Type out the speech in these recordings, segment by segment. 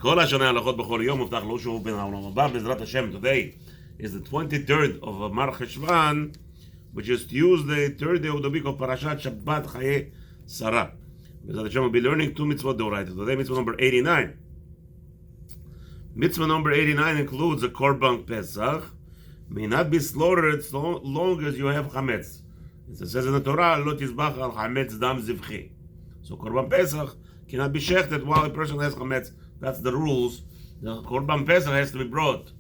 Today is the 23rd of Mar Cheshvan, which is Tuesday, third day of the week of Parashat Shabbat Chaye Sarah. LaHaShem will be learning two mitzvot d'oraita. Today, mitzvah number 89. Mitzvah number 89 includes a Korban Pesach. May not be slaughtered so long as you have Chametz. It says in the Torah, Lo tizbach al Chametz dam zivchi. So Korban Pesach cannot be shechted while a person has Chametz. That's the rules. The Korban Pesach has to be brought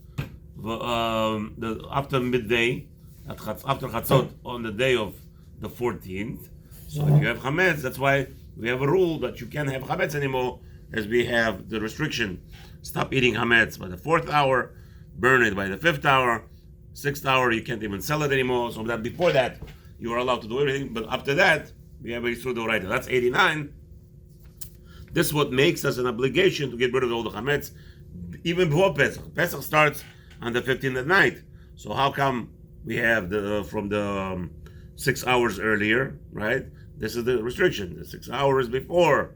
after midday, after Chatzot, on the day of the 14th. So if you have Chametz, that's why we have a rule that you can't have Chametz anymore, as we have the restriction. Stop eating Chametz by the 4th hour, burn it by the 5th hour, 6th hour, you can't even sell it anymore. So that before that, you are allowed to do everything, but after that, we have a Yisur d'oraita. That's 89. This is what makes us an obligation to get rid of all the Chametz, even before Pesach. Pesach starts on the 15th at night. So how come we have from the 6 hours earlier, right? This is the restriction. The 6 hours before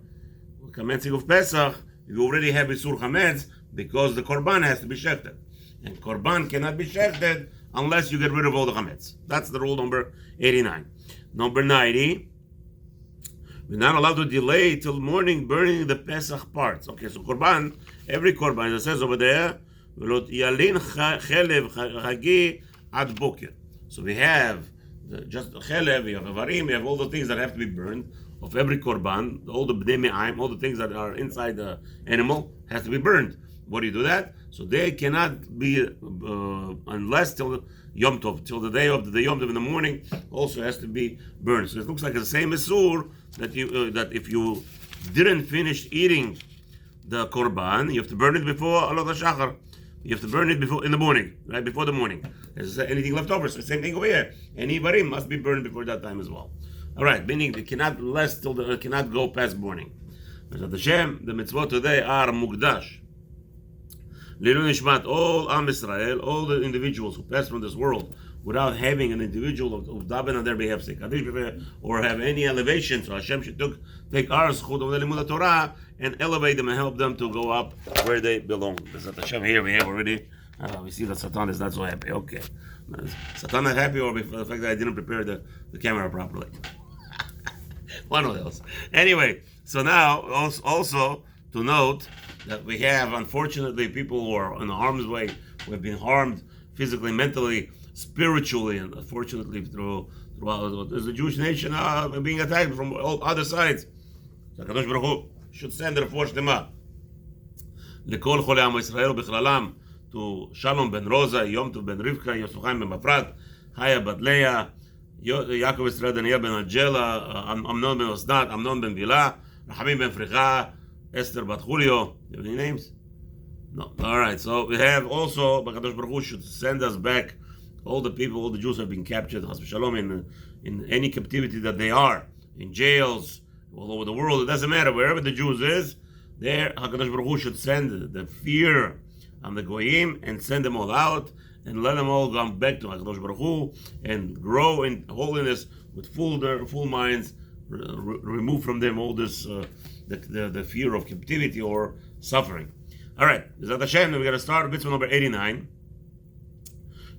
commencing of Pesach, you already have Yisur Chametz because the Korban has to be shechted. And Korban cannot be shechted unless you get rid of all the Chametz. That's the rule number 89. Number 90, we're not allowed to delay till morning burning the Pesach parts. Okay, so Korban, every Korban, as it says over there, so we have just chelev, we have avarim, we have all the things that have to be burned of every korban, all the bnei me'ayim, all the things that are inside the animal has to be burned. What do you do that? So they cannot be unless till Yom Tov, till the day of the Yom Tov in the morning, also has to be burned. So it looks like the same isur that that if you didn't finish eating the korban, you have to burn it before Alot HaShachar. You have to burn it before in the morning, right before the morning. There's anything left over. So same thing over here. Any barim must be burned before that time as well. All right, meaning they cannot cannot go past morning. LaHaShem, the mitzvot today are mukdash. Lilu nishmat, all Am Israel, all the individuals who pass from this world without having an individual of daven on their behalf, or have any elevation. So Hashem should take our zchut of the limud Torah and elevate them and help them to go up where they belong. There's Hashem here. We have already. We see that Satan is not so happy. Okay, Satan not happy, or the fact that I didn't prepare the camera properly. One of those. Anyway, so now also to note that we have, unfortunately, people who are in harm's way, who have been harmed physically, mentally, spiritually, and unfortunately throughout the Jewish nation being attacked from all other sides. So HaKadosh Baruch Hu should send the refuah shlema לכל חולי עם ישראל ובכללם, to Shalom ben Rosa, Yom Tov ben Rivka, Yosef Chaim ben Bafrat, Chaya bat Leah, Yaakov Israel Daniel ben Angela, Amnon ben Osnat, Amnon ben Vila, Rahamim ben Fricha, Esther bat Julio. Do you have any names? No. All right. So we have also, HaKadosh Baruch Hu should send us back all the people, all the Jews who have been captured, Chas v'Shalom, in any captivity that they are, in jails, all over the world. It doesn't matter. Wherever the Jews is, there HaKadosh Baruch Hu should send the fear on the Goyim and send them all out and let them all come back to HaKadosh Baruch Hu and grow in holiness with full minds, remove from them all this the fear of captivity or suffering. All right, LaHaShem, we're going to start with mitzvah number 89.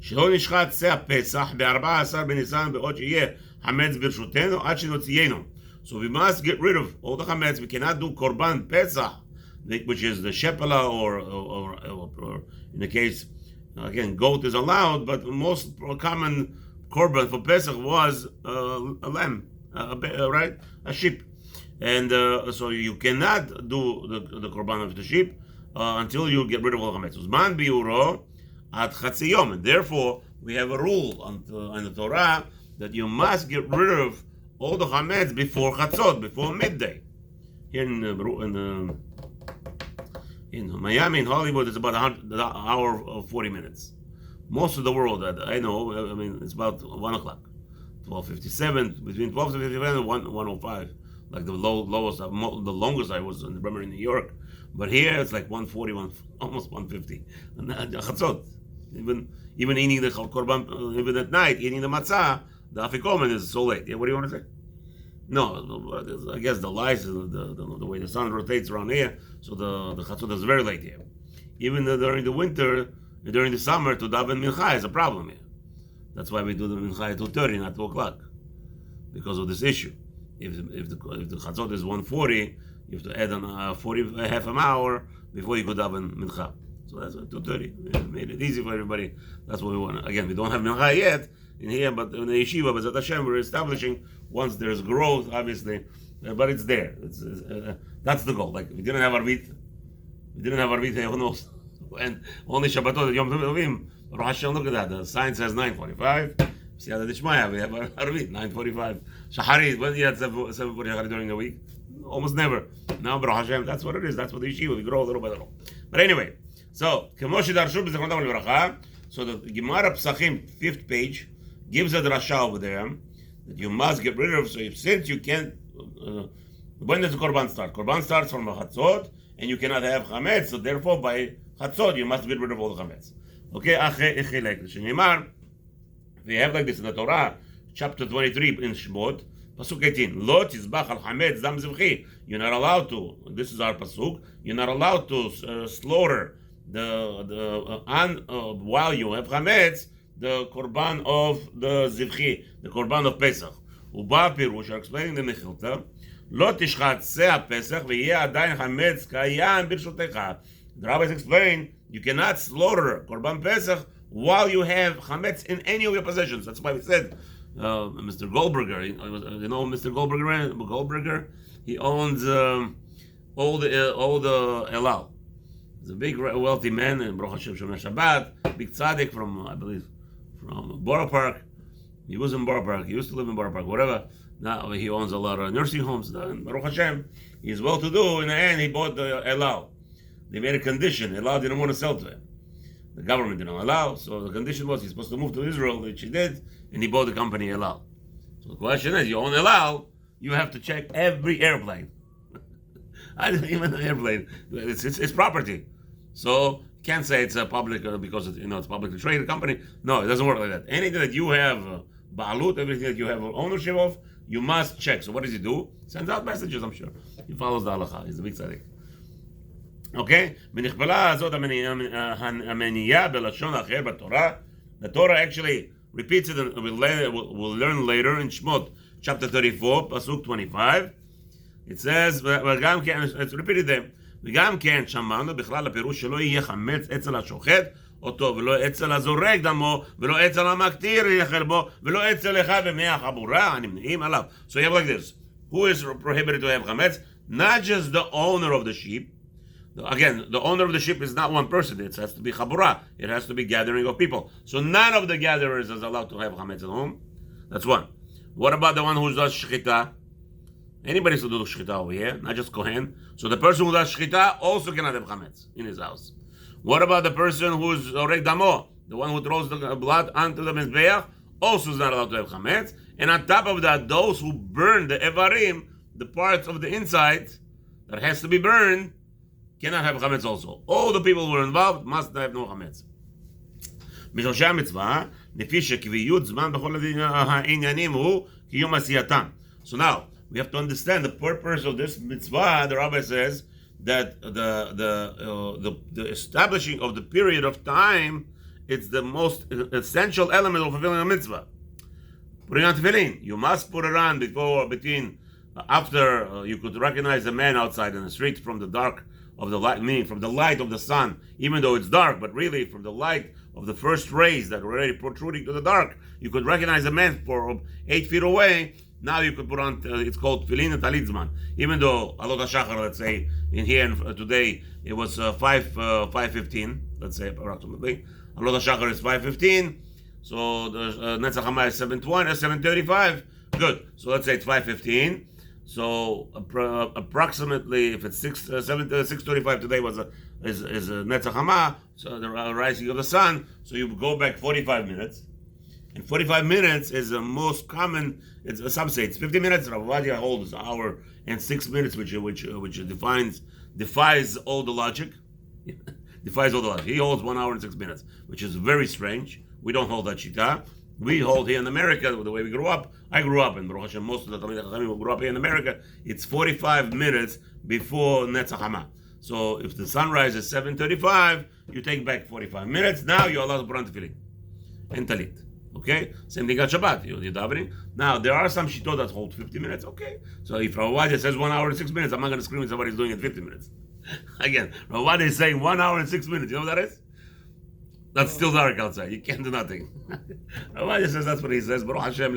שלא נשחט שא פסח ב-14 בניסן בעוד שיהיה חמץ ברשותנו עד שנוציאנו. So we must get rid of all the chametz. We cannot do Korban Pesach, which is the shepela, or in the case, again, goat is allowed, but the most common Korban for Pesach was a lamb, right? A sheep. And so you cannot do the Korban of the sheep until you get rid of all the chametz. Zman biuro at chatziyom. And therefore, we have a rule on the Torah that you must get rid of all the chametz before chatzot, before midday. Here in Miami, in Hollywood, it's about an hour of 40 minutes. Most of the world that I know, I mean, it's about 1 o'clock, 12:57, between 12:57 and 1:05. Like the lowest, the longest I was, remember, in New York. But here it's like 1:40, almost 1:50. And chatzot, even eating the korban, even at night, eating the matzah, the afikomen is so late. Yeah, what do you want to say? No, I guess the lights, the way the sun rotates around here, so the chatzot is very late here. Even during the winter, during the summer, to daven mincha is a problem here. That's why we do the mincha at 2:30, not 2 o'clock, because of this issue. If the chatzot is 1:40, you have to add on 40 half an hour before you go daven mincha. So that's 2:30. It made it easy for everybody. That's what we want. Again, we don't have mincha yet in here, but in the yeshiva, but LaHaShem, we're establishing once there's growth, obviously, but it's there. That's the goal. Like, we didn't have Arvit. Who knows? And only Shabbatot, Yom Tovim. LaHaShem, look at that. The sign says 9:45. See how the Dishmaya, we have Arvit, 9:45. Shaharit, when do you have 7:40 during the week? Almost never. Now, LaHaShem, that's what it is. That's what the yeshiva, we grow little by little. But anyway, so, so the Gemara Pesachim, 5th page, gives a drasha over there that you must get rid of. So since you can't, when does the Korban start? Korban starts from a Chatzot, and you cannot have Chametz. So therefore, by Chatzot, you must get rid of all the Chametz. Okay, we have like this in the Torah, chapter 23 in Shemot, Pasuk 18. Lo tizbach al Chametz dam zivchi. You're not allowed to. This is our pasuk. You're not allowed to slaughter while you have Chametz, the Korban of the Zivchi, the Korban of Pesach. Uba Pirush are explaining the Mechilta. Lo tishchat seah Pesach v'yeh adayin Chametz kayam birshotecha. The rabbis explain you cannot slaughter Korban Pesach while you have Chametz in any of your possessions. That's why we said Mr. Goldberger. You know Mr. Goldberger. He owns all the Elal. He's a big wealthy man in Baruch Hashem Shomer Shabbat, big tzaddik from, I believe, from Borough Park. He was in Borough Park. He used to live in Borough Park, whatever. Now he owns a lot of nursing homes. Baruch Hashem, he's well-to-do. In the end, he bought the Elal. They made a condition. Elal didn't want to sell to him. The government didn't allow. So the condition was he's supposed to move to Israel, which he did, and he bought the company Elal. So the question is, you own Elal, you have to check every airplane. I don't even an airplane. It's property. So you can't say it's a public because it's publicly traded company. No, it doesn't work like that. Anything that you have ba'alut, everything that you have ownership of, you must check. So what does he do? Sends out messages, I'm sure. He follows the halacha. He's a big tzaddik. Okay? The Torah actually repeats it, and we'll learn later in Shemot, chapter 34, pasuk 25. It says, it's repeated there, וגם כן שמענו בכלל הפירוש שלא יהיה חמץ אצל השוחט אותו ולא אצל הזורק דמו ולא אצל המקטיר יאכל בו ולא אצל אחד במי החבורה הנמנעים עליו. So you have like this. Who is prohibited to have chametz? Not just the owner of the sheep. Again, the owner of the sheep is not one person. It has to be chabura. It has to be gathering of people. So none of the gatherers is allowed to have chametz at home. That's one. What about the one who does shchita? Anybody should do shchita over here, not just Kohen. So the person who does shchita also cannot have chametz in his house. What about the person who's orek damo, the one who throws the blood onto the mizbeach, also is not allowed to have chametz. And on top of that, those who burn the evarim, the parts of the inside that has to be burned, cannot have chametz also. All the people who are involved must have no chametz. משורשי המצווה, לפי שקביעות זמן בכל העניינים הוא קיום עשייתם. So now, we have to understand the purpose of this mitzvah. The Rabbi says that the establishing of the period of time, it's the most essential element of fulfilling a mitzvah. Putting on tefillin, you must put it on after you could recognize a man outside in the street from the dark of the light, meaning from the light of the sun, even though it's dark, but really from the light of the first rays that are already protruding to the dark, you could recognize a man from 8 feet away. Now you could put on, it's called tefillin and talitzman. Even though Alot HaShachar, let's say, in here today, it was 5:15, let's say approximately. Alot HaShachar is 5:15, so the Netzach Hama is 7:35. Good. So let's say it's 5:15. So approximately, if it's 6:35 today is a Netzach Hama, so the rising of the sun, so you go back 45 minutes. And 45 minutes is the most common. Some say it's 50 minutes. Rav Ovadia holds an hour and 6 minutes, which defies all the logic. Defies all the logic. He holds 1 hour and 6 minutes, which is very strange. We don't hold that shita. We hold here in America, the way we grew up, I grew up, and Baruch Hashem, most of the Talmidei Chachamim who grew up here in America, it's 45 minutes before Netzach Hama. So if the sunrise is 7:35, you take back 45 minutes. Now you're allowed to put on tefillin and talit. Okay? Same thing at Shabbat. You're davening. Now, there are some shittot that hold 50 minutes. Okay? So if Rabbi says 1 hour and 6 minutes, I'm not going to scream if somebody's doing it 50 minutes. Again, Rabbi is saying 1 hour and 6 minutes. You know what that is? That's still dark outside. You can't do nothing. Rabbi says that's what he says. Baruch Hashem,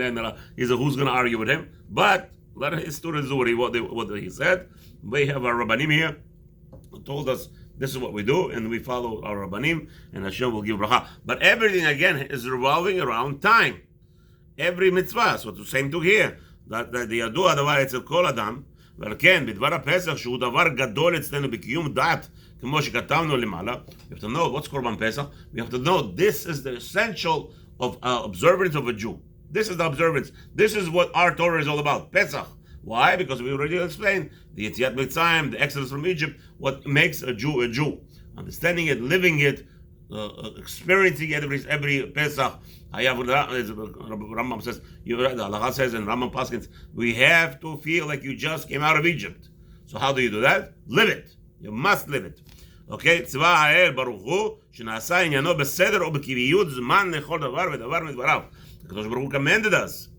he said, who's going to argue with him? But let his students do what he said. We have our Rabbanim here who told us this is what we do, and we follow our Rabbanim, and Hashem will give bracha. But everything, again, is revolving around time. Every mitzvah. So the same to here. that the ידוע הדבר אצל כל אדם, ועל כן, בדבר הפסח, שהוא דבר גדול אצלנו בקיום דת, כמו שכתבנו למעלה, you have to know what's Korban Pesach. We have to know this is the essential of observance of a Jew. This is the observance. This is what our Torah is all about. Pesach. Why? Because we already explained the Yetziat Mitzrayim, the Exodus from Egypt, what makes a Jew a Jew. Understanding it, living it, experiencing it every Pesach. Rambam says, LaHaShem says, and Rambam Paskins, we have to feel like you just came out of Egypt. So how do you do that? Live it. You must live it. Okay? צבא האל ברוך הוא, שנעשה עניינו בסדר ובקביעות זמן לכל דבר ודבר מדבריו. הקדוש ברוך הוא commanded us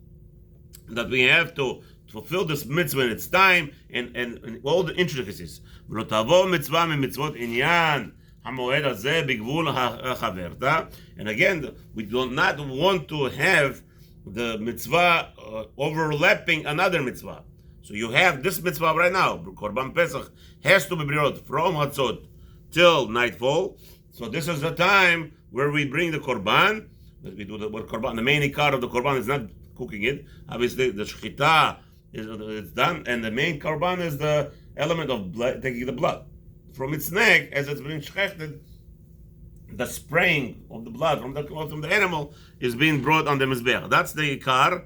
that we have to fulfill this mitzvah in its time and all the intricacies. ולא תבוא מצווה ממצוות עניין המועד הזה בגבול החברתא. And again, we do not want to have the mitzvah overlapping another mitzvah. So you have this mitzvah right now, Korban Pesach, has to be brought from Hatzot till nightfall. So this is the time where we bring the Korban. We do the Korban. The main ikar of the Korban is not cooking it. Obviously, the shechita is done, and the main Korban is the element of blood, taking the blood from its neck as it's being shechted. The spraying of the blood from the animal is being brought on the mizbeach. That's the ikar.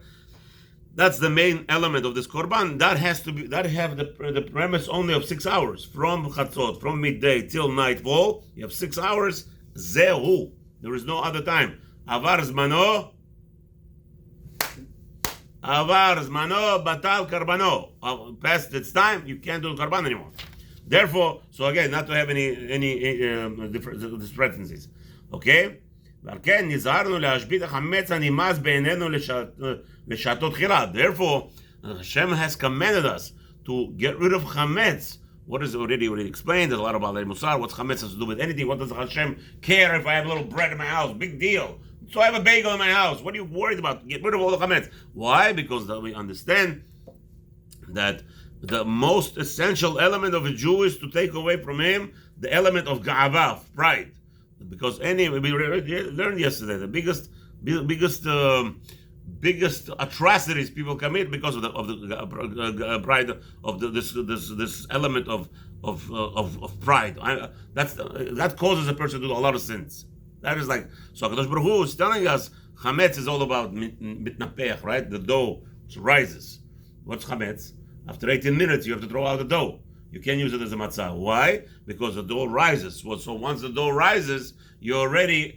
That's the main element of this korban. That has to be. That have the premise only of 6 hours from chatzot, from midday till nightfall. You have 6 hours. Zehu. There is no other time. Avar zmano. Avar zmano batal karbano. Past its time, you can't do korban anymore. Therefore, so again, not to have any discrepancies. Okay. ועל כן נזהרנו להשבית החמץ הנמאס בעינינו לשעתו תחילה. Therefore, Hashem has commanded us to get rid of chametz. What is already explained? There's a lot about Musar. What's chametz has to do with anything? What does Hashem care if I have a little bread in my house? Big deal. So I have a bagel in my house. What are you worried about? Get rid of all the chametz. Why? Because we understand that the most essential element of a Jew is to take away from him the element of ga'ava, of pride. Because we learned yesterday the biggest atrocities people commit because of the pride of this element of pride. That causes a person to do a lot of sins. That is like, so HaKadosh Baruch Hu is telling us chametz is all about mitnapeach, right? The dough rises. What's chametz? After 18 minutes, you have to throw out the dough. You can't use it as a matzah. Why? Because the dough rises. So once the dough rises, you already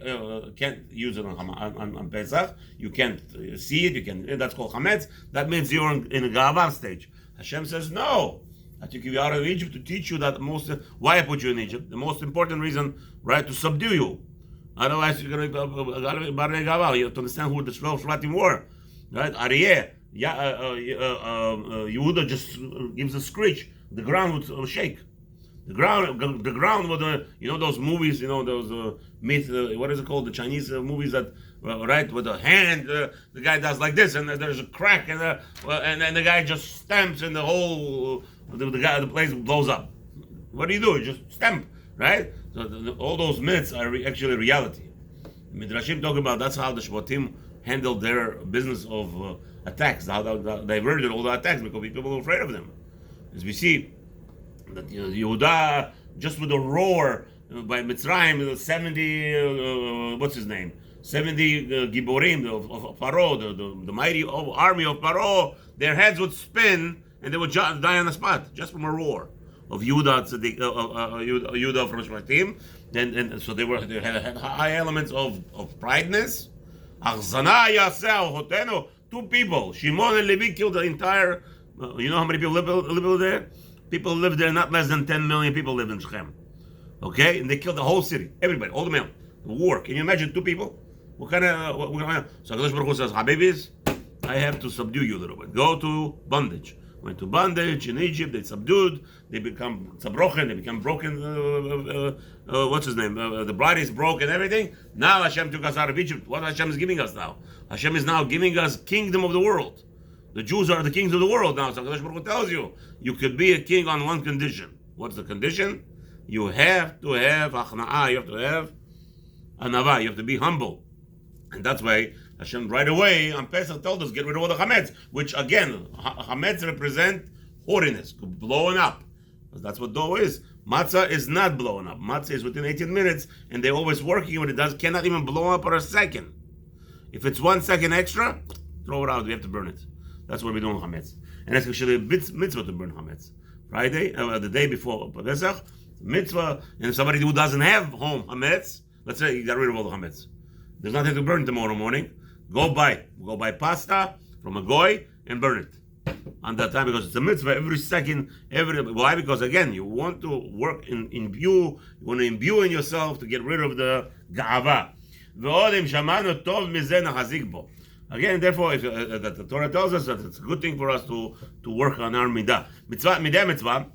can't use it on Pesach. You can't see it. That's called chametz. That means you're in a ga'ava stage. Hashem says no. I took you out of Egypt to teach you that why I put you in Egypt. The most important reason, right, to subdue you. Otherwise, you're going to be you have to understand who the 12 Shvatim were, right? Aryeh, Yehuda just gives a screech. The ground would shake. The ground would, those movies, those myth, what is it called? The Chinese movies that, right, with the hand, the guy does like this, and there's a crack, and the guy just stamps, and the whole, the place blows up. What do? You just stamp, right? So all those myths are actually reality. Midrashim talk about that's how the Shvatim handled their business of attacks, how they diverted all the attacks because people were afraid of them. As we see, that Yehuda, just with a roar by Mitzrayim, 70, what's his name? 70 Giborim of Paro, the mighty army of Paro, their heads would spin and they would die on the spot, just from a roar of Yehuda from Shvatim. And so they had high elements of prideness, Two people, Shimon and Levi, killed the entire. You know how many people live there? People live there. Not less than 10 million people live in Shechem. Okay, and they killed the whole city, everybody, all the men. The war. Can you imagine two people? What kind of? So Hakadosh Baruch Hu says, "Habibis, I have to subdue you a little bit. Go to bondage." Went to bondage in Egypt. They subdued. They become sabrochen. They become broken. What's his name? The bride is broken. Everything. Now Hashem took us out of Egypt. What Hashem is giving us now? Hashem is now giving us kingdom of the world. The Jews are the kings of the world now. So Hakadosh Baruch Hu tells you, you could be a king on one condition. What's the condition? You have to have achna'ah. You have to have anava. You have to be humble, and that's why Hashem right away on Pesach told us get rid of all the chametz, which again chametz represent holiness, blowing up. That's what dough is. Matzah is not blowing up. Matzah is within 18 minutes, and they're always working when it cannot even blow up for a second. If it's 1 second extra, throw it out. We have to burn it. That's what we're doing chametz, and it's actually a mitzvah to burn chametz. Friday, the day before Pesach, mitzvah, and if somebody who doesn't have home chametz, let's say you got rid of all the chametz, there's nothing to burn tomorrow morning. Go buy pasta from a goy and burn it on that time, because it's a mitzvah every second. Why? Because again, you want to work imbue. You want to imbue in yourself to get rid of the ga'ava. Again, therefore, if the Torah tells us that it's a good thing for us to work on our midah. Mitzvah. Medinei mitzvah,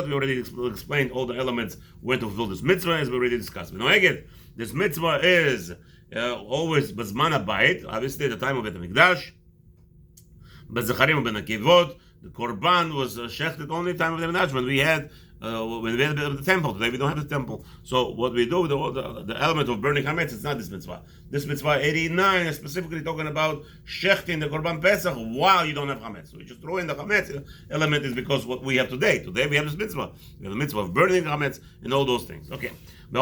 we already explained all the elements when to fulfill this mitzvah, as we already discussed. This mitzvah is always b'zman habayit, obviously at the time of Beit HaMikdash, b'zecharim u'benakevot. The Korban was shechted only the time of the Mikdash, when we had the temple. Today we don't have the temple. So what we do, the element of burning chametz, it's not this mitzvah. This mitzvah 89 is specifically talking about shechting the Korban Pesach while you don't have chametz. So we just throw in the chametz element is because what we have today. Today we have this mitzvah. We have the mitzvah of burning chametz and all those things. Okay. A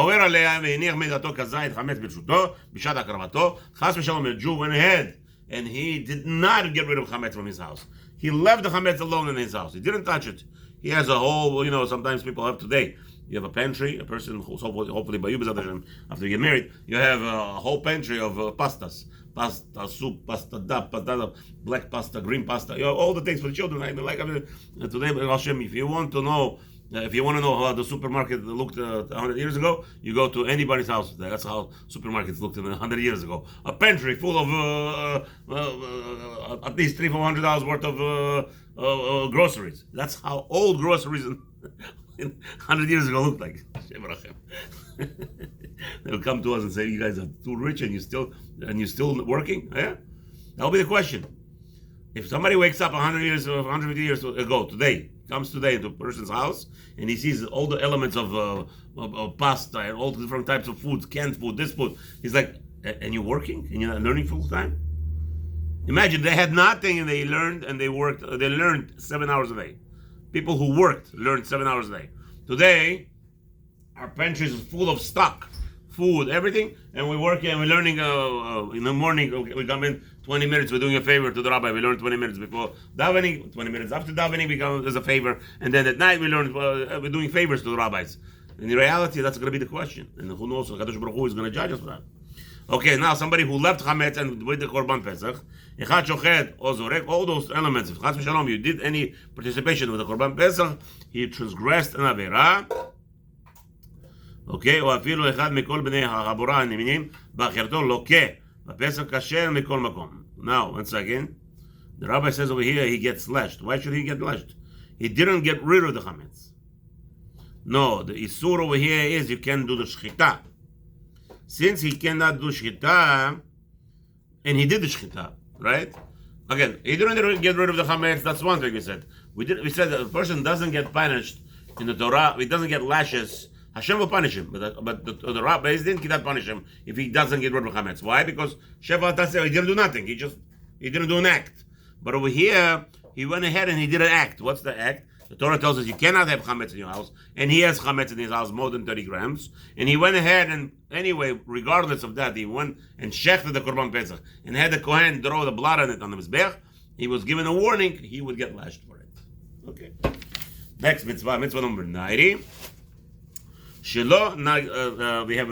Jew went ahead and he did not get rid of chametz from his house. He left the chametz alone in his house. He didn't touch it. He has a whole, sometimes people have today. You have a pantry, a person who's hopefully by you, after you get married, you have a whole pantry of pastas. Pasta, soup, pasta, black pasta, green pasta, all the things for the children. I mean, like today, LaHaShem, if you want to know how the supermarket looked 100 years ago, you go to anybody's house. That's how supermarkets looked 100 years ago. A pantry full of at least $300-400 worth of groceries. That's how old groceries 100 years ago looked like. They'll come to us and say, "You guys are too rich and you're still working." Yeah, that'll be the question. If somebody wakes up 150 years ago, comes today into a person's house and he sees all the elements of pasta and all the different types of foods, canned food, this food, he's like, "And you're working and you're not learning full time?" Imagine they had nothing and they learned and they worked. They learned 7 hours a day. People who worked learned 7 hours a day. Today, our pantries is full of stock, food, everything, and we're working and we're learning in the morning. We come in 20 minutes, we're doing a favor to the rabbi. We learn 20 minutes before davening, 20 minutes after davening, we come as a favor, and then at night we learn, we're doing favors to the rabbis. In reality, that's going to be the question, and who knows, Hakadosh Baruch Hu is going to judge us for that. Okay, now somebody who left chametz and with the Korban Pesach, echad shochet or zorek, all those elements, if chas v'shalom you did any participation with the Korban Pesach, he transgressed an avera. Okay, או אפילו אחד מכל בני החבורה הנמנים באחרתו לוקה בפסח כשר מכל מקום. Now, once again, the rabbi says over here he gets lashed. Why should he get lashed? He didn't get rid of the chametz. No, the isur over here is you can do the shchita. Since he cannot do shchita, and he did the shchita, right? Again, he didn't get rid of the chametz. That's one thing we said. We said that a person doesn't get punished in the Torah. He doesn't get lashes. Hashem will punish him, but the Rabbi cannot punish him if he doesn't get rid of chametz. Why? Because Sheva Taseh, he didn't do nothing. He didn't do an act. But over here, he went ahead and he did an act. What's the act? The Torah tells us you cannot have chametz in your house, and he has chametz in his house more than 30 grams. And he went ahead and anyway, regardless of that, he went and shechted the Korban Pesach and had the Kohen throw the blood on it on the mizbech. He was given a warning; he would get lashed for it. Okay. Next mitzvah number 90. we have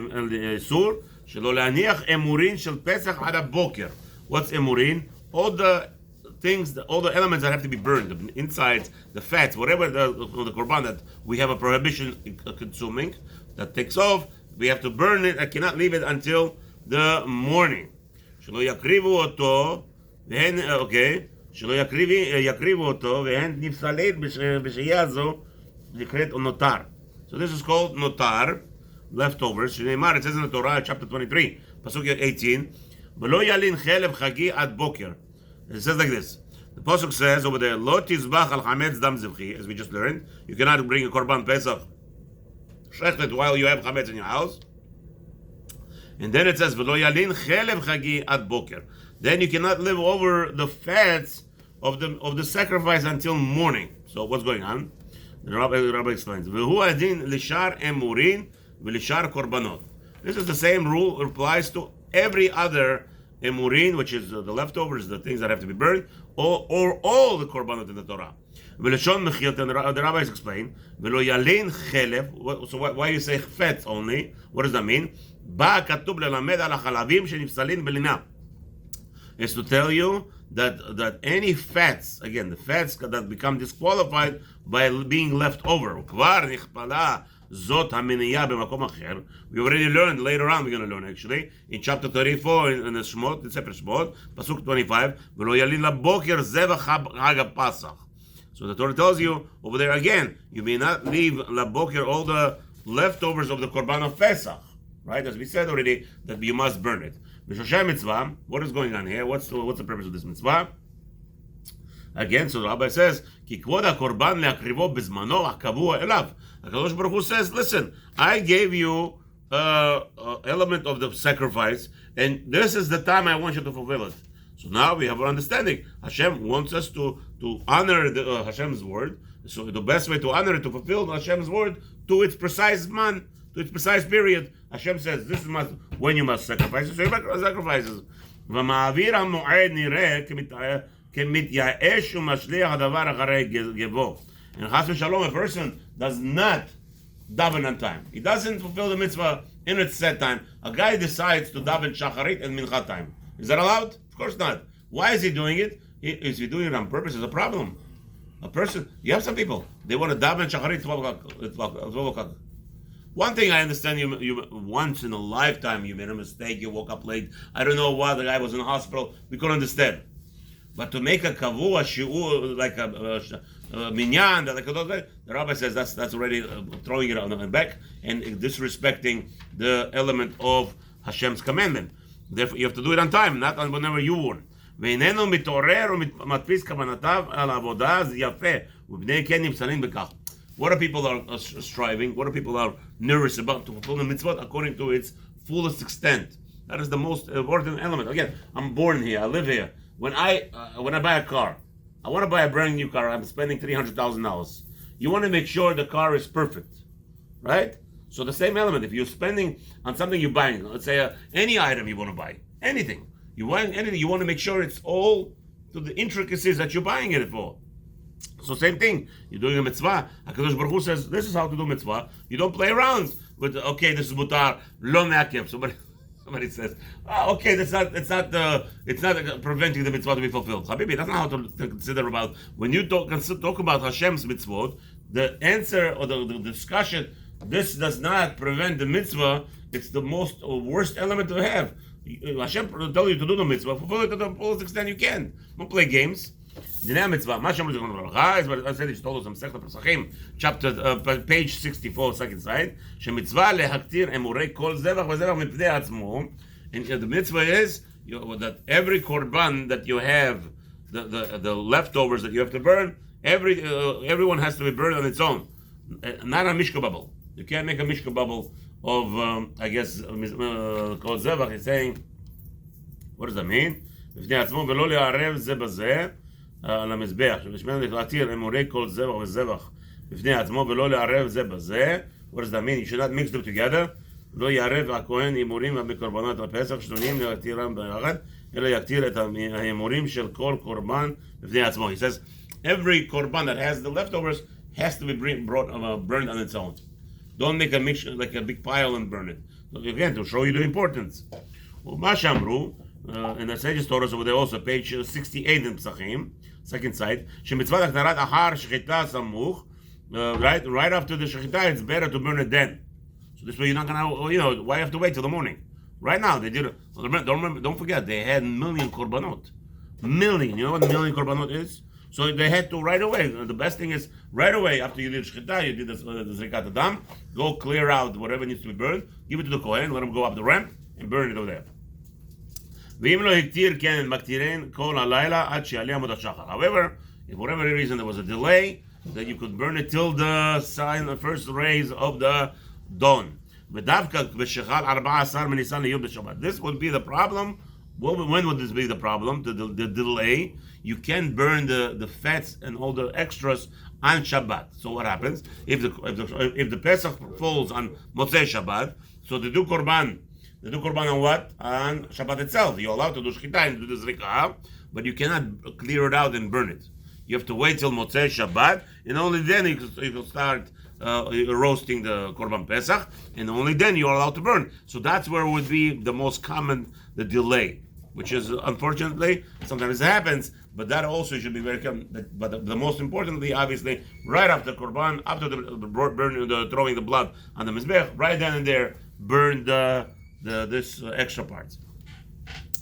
Sur, שלא להניח אמורין של פסח עד הבוקר. What's emurin? All the things, all the elements that have to be burned, the insides, the fats, whatever the korban that we have a prohibition consuming, that takes off, we have to burn it. I cannot leave it until the morning. שלא יקריבו אותו, והן, שלא יקריבו אותו, והן נפסלת בשהייה הזו, נקראת נותר. So this is called notar, leftovers. שנאמר, it says in the Torah, chapter 23, pasuk 18, ולא ילין חלב חגי עד בוקר. It says like this. The pasuk says over there, לא תזבח על חמץ דם זבחי, as we just learned. You cannot bring a korban pesach shechted while you have chametz in your house. And then it says, ולא ילין חלב חגי עד בוקר. Then you cannot live over the fats of the sacrifice until morning. So what's going on? The Rabbi explains. והוא הדין לשאר אמורין ולשאר קורבנות. This is the same rule. It applies to every other emurin, which is the leftovers, the things that have to be burned, or all the korbanot in the Torah. ולשון מחיותן, the rabbis explain, ולא ילין חלב, so why you say fats only? What does that mean? בא כתוב ללמד על החלבים שנפסלים בלינה. It's to tell you that any fats, again, the fats that become disqualified by being left over, כבר נכפלה זאת המנייה במקום אחר. We already learned, later on we're going to learn actually, in chapter 34, in the Shmot, in Sefer Shmot, pasuk 25, ולא ילין לבוקר זבח חג הפסח. So the Torah tells you, over there again, you may not leave לבוקר all the leftovers of the Korban of Pesach. Right? As we said already, that you must burn it. B'shoshay mitzvah, what is going on here? What's the purpose of this mitzvah? Again, so the Rabbi says, כי כבוד הקורבן להקריבו בזמנו הקבוע אליו. HaKadosh Baruch Hu says, listen, I gave you element of the sacrifice, and this is the time I want you to fulfill it. So now we have an understanding. Hashem wants us to honor Hashem's word. So the best way to honor it, to fulfill Hashem's word to its precise man, to its precise period. Hashem says, this is when you must sacrifice. So you make sacrifices. ומעביר המועד נראה כמתייאש ומשליח הדבר אחרי גבו. And Chas v'Shalom, a person does not daven on time. He doesn't fulfill the mitzvah in its set time. A guy decides to daven shacharit and mincha time. Is that allowed? Of course not. Why is he doing it? Is he doing it on purpose? It's a problem. A person, you have some people, they want to daven shacharit 12 o'clock. One thing I understand, you once in a lifetime you made a mistake, you woke up late. I don't know why the guy was in the hospital. We couldn't understand. But to make a kavua shiur, like a minyan, the Rabbi says that's already throwing it on the back and disrespecting the element of Hashem's commandment. Therefore, you have to do it on time, not on whenever you want. ואיננו מתעורר ומדפיס כוונותיו על העבודה, זה יפה, ובני כן נפסלים בכך. What are people are striving? What are people are nervous about to fulfill the mitzvot according to its fullest extent? That is the most important element. Again, I'm born here, I live here. When I buy a car, I want to buy a brand new car. I'm spending $300,000. You want to make sure the car is perfect, right? So the same element. If you're spending on something you're buying, let's say any item you want to buy, anything you want, you want to make sure it's all to the intricacies that you're buying it for. So same thing. You're doing a mitzvah. HaKadosh Baruch Hu says this is how to do mitzvah. You don't play around with okay, this is mutar lo me'akev. Somebody says, okay, it's not preventing the mitzvah to be fulfilled. Habibi, that's not how to consider about when you talk about Hashem's mitzvot. The answer or the discussion, this does not prevent the mitzvah. It's the most worst element to have. Hashem will tell you to do the mitzvah, fulfill it to the fullest extent you can. Don't play games. Dinei mitzvah. Ma Hashem is what I said. He told us in Masechet Pesachim, chapter page 64, second side. Shemitzvah lehaktir emurei kol zevach v'zevach mipnei atzmo. And the mitzvah is that every korban that you have, the leftovers that you have to burn, everyone has to be burned on its own, not a mishka bubble. You can't make a mishka bubble of I guess kol zevach. He's saying, what does that mean? מפני עצמו ולא לערב זה בזה על המזבח. שבשמנו להתיר אמורי כל זבח וזבח בפני עצמו ולא לערב זה בזה. What does that mean? You should not mix them together. לא יערב הכהן אמורים בקורבנות הפסח שנונים להקטירם ביחד, אלא יקטיר את האמורים של כל קורבן בפני עצמו. He says every korban that has the leftovers has to be burned on its own. Don't make a mixture like a big pile and burn it. So again, to show you the importance. Well, Mashamru, and the sages told us over there also, page 68 in Pesachim, second side. Shemitzvah aktarat achar shechita samuch. Right after the shechita, it's better to burn it then. So this way you're not gonna, why have to wait till the morning? Right now they did it. Don't forget they had million korbanot. Million. You know what a million korbanot is? So they had to right away. The best thing is right away after you did shechita, you did the zrikat adam, go clear out whatever needs to be burned, give it to the kohen, let him go up the ramp and burn it over there. However, if for whatever reason there was a delay, then you could burn it till the sign, the first rays of the dawn. This would be the problem. When would this be the problem? The delay. You can burn the fats and all the extras on Shabbat. So what happens if the Pesach falls on Motzei Shabbat? So they do Korban. They do Korban on what? On Shabbat itself. You're allowed to do Shechita and do the Zrikah, but you cannot clear it out and burn it. You have to wait till Motzei Shabbat, and only then you can start roasting the Korban Pesach, and only then you're allowed to burn. So that's where would be the most common, the delay, which is unfortunately sometimes it happens, but that also should be very common. But the most importantly, obviously, right after Korban, after the throwing the blood on the Mizbech, right then and there, burn this extra parts.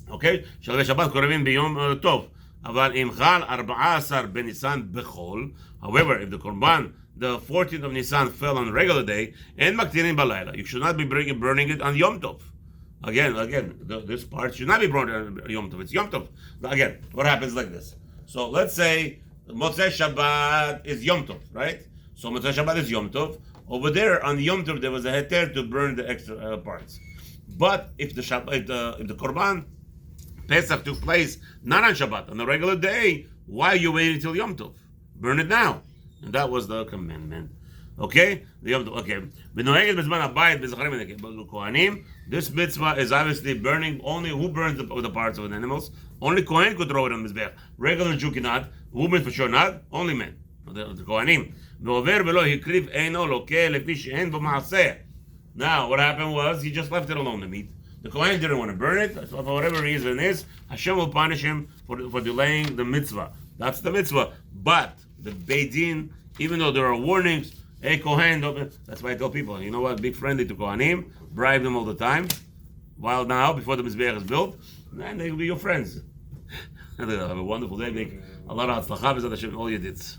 Okay? שלבי שבת קורבים ביום טוב. אבל אם חל 14 בניסן בחול, however, if the Korban, the 14th of Nisan fell on a regular day, and maktirin balayla, you should not be burning it on Yom Tov. Again, this part should not be burned on Yom Tov. It's Yom Tov. Again, what happens like this? So let's say Motzei Shabbat is Yom Tov, right? So Motzei Shabbat is Yom Tov. Over there on Yom Tov there was a heter to burn the extra parts. But if the Korban Pesach took place not on Shabbat, on the regular day, why are you waiting till Yom Tov? Burn it now. And that was the commandment. Okay? Okay. This mitzvah is obviously burning only who burns the parts of the animals. Only Kohen could throw it on Mizbech. Regular Jew cannot. Women for sure not. Only men. The Kohanim. Now, what happened was he just left it alone, the meat. The Kohen didn't want to burn it. So for whatever reason it is, Hashem will punish him for delaying the mitzvah. That's the mitzvah. But the Beit Din, even though there are warnings, hey Kohen, that's why I tell people, you know what, be friendly to Kohanim, bribe them all the time, while now, before the Mizbeach is built, then they will be your friends. Have a wonderful day, make a lot of Hatzlacha, B'ezrat Hashem, all your dits.